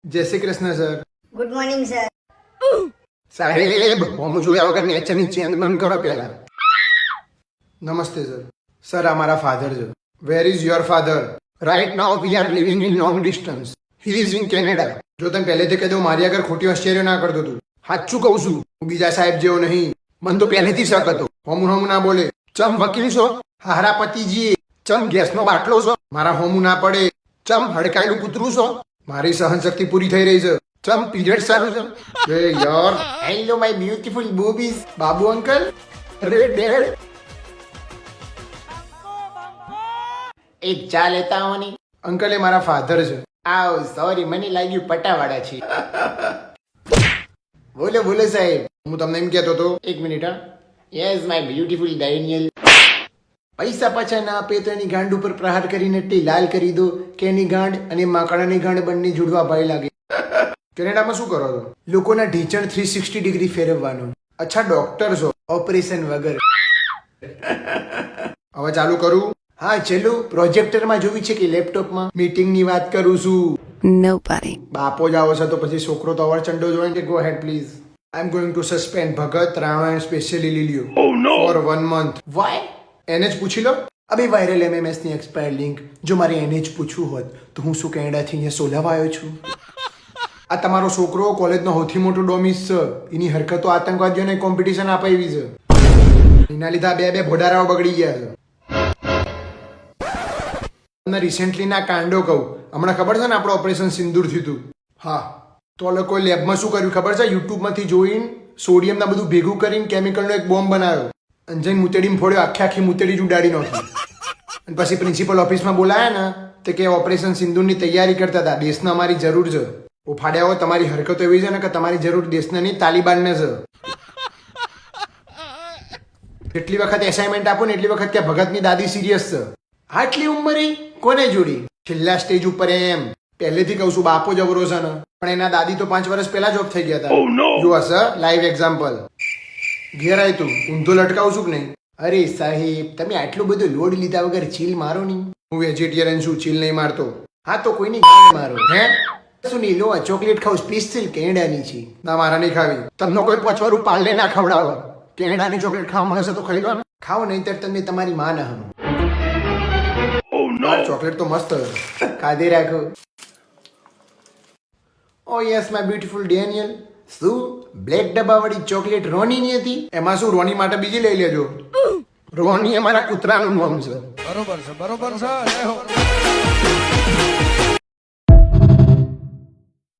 જય Shri Krishna sir. Good morning sir. સાહેબ હું જોયા વગર નેચરની ચેન્જ બંધ કરો પહેલા. નમસ્તે સર. સર આ મારા ફાધર છે. Where is your father? Right now we are living in long distance. He is in Canada. જો તમે પહેલેથી કહી દઉં મારી આગળ ખોટી હોશિયારીઓ ના કરતો તું. સાચું કહું છું, હું બીજા સાહેબ જેવો નહીં. મને તો પહેલેથી શક હતો. હોમું ના બોલે. ચમ વકીલ છો? હારા પતિજી. ચમ ગેસનો બાટલો છો? મારા હોમું ના પડે. ચમ હડકાયેલું કૂતરું છો? મારી સહનશક્તિ પૂરી થઈ રહી છે. ચમ પીરિયડ ચાલુ છે. એ યાર, hello my beautiful boobies. Babu uncle. અરે ડેડ. એક ચા લેતા હો ની. અંકલ એ મારા ફાધર છે. આવ સોરી, મને લાગ્યું પટાવાળા છે. બોલો બોલો સાહેબ. હું તમને એમ કહેતો હતો. એક મિનિટ હા. Yes my beautiful Daniel. પૈસા પાછા ના આપે તો એની ગાંડ ઉપર પ્રહાર કરીને એટલી લાલ કરી દો કે એની ગાંડ અને માકડાની ગાંડ બંને જોડવા ભય લાગે. કેનેડામાં શું કરો છો? લોકોના ઢીંચણ 360 ડિગ્રી ફેરવવાનું. અચ્છા ડોક્ટર છો? ઓપરેશન વગર. હવે ચાલુ કરું? હા ચલો. પ્રોજેક્ટરમાં જોવી છે કે લેપટોપમાં? મીટિંગની વાત કરું છું. Nobody. બાપો જ આવો છે તો પછી છોકરો તો અવરચંડો જોઈને કે go ahead please. I am going to suspend Bhagat Rana and specially લીલિયો ફોર 1 month. વાય? એને જ પૂછી લો. અબે વાયરલ એમએમએસ ની એક્સપાયર લિંક. જો મારે એને જ પૂછવું હોત તો હું શું કેનેડાથી અહીંયા સોલાવા આવ્યો છું? આ તમારો છોકરો કોલેજનો સૌથી મોટો ડોમિસ છે. એની હરકતો આતંકવાદીઓને કોમ્પિટિશન આપે એવી છે. એના લીધે બે ભોડારાઓ બગડી ગયા છે. તમને રિસેન્ટલી ના કાંડો કહું. હમણાં ખબર છે ને આપણું ઓપરેશન સિંદૂર થયું હતું. હા, તો લોકો લેબમાં શું કર્યું ખબર છે? યુટ્યુબમાંથી જોઈને સોડિયમના બધું ભેગું કરીને કેમિકલનો એક બોમ્બ બનાવ્યો. અંજન મુતેડીમાં ફોડ્યો. આખી મુતેડી જ ઉડાડી નાખી. અને પછી પ્રિન્સિપલ ઓફિસમાં બોલાયા ને તે કે ઓપરેશન સિંદૂરની તૈયારી કરતા હતા. દેશને અમારી જરૂર છે. ફાડ્યા હોય તમારી હરકતો એવી છે ને કે તમારી જરૂર દેશને નહીં તાલિબાનને છે. એટલી વખત એસાઇનમેન્ટ આપો ને એટલી વખત કે ભગતની દાદી સિરિયસ છે. આટલી ઉંમરે કોને જોડી? છેલ્લા સ્ટેજ ઉપર એમ. પહેલેથી કહું છું બાપો જબરો છે ને. પણ એના દાદી તો 5 વર્ષ પહેલા જોબ થઈ ગયા હતા. જો હશે લાઈવ એક્ઝામ્પલ. ઘેર આય તું ઊંધો લટકાવું છું કે નહીં? અરે સાહેબ, તમે આટલું બધું લોડ લીધા વગર ચીલ મારો નહીં. હું વેજીટેરિયન છું, ચીલ નહીં મારતો. હા તો કોઈની ગાંડ મારો. હે શું નહીં લો, આ ચોકલેટ ખાવ સ્પેશિયલ કેનેડાની છે. ના મારા નહીં ખાવી. તમને કોઈ પચવારું પાલે ના ખવડાવે. કેનેડાની ચોકલેટ ખાવા માંગે છે તો ખાઈ લો ને. ખાઓ નહીંતર તમને તમારી માં ના હમ. ચોકલેટ તો મસ્ત છે. ખાધે રાખો. Oh yes my beautiful Daniel. શું બ્લેક ડબ્બાવાળી ચોકલેટ રોનીની હતી? એમાં શું રોની માટે બીજી લઈ લેજો. રોની અમારા કૂતરાનું નામ છે. બરોબર છે.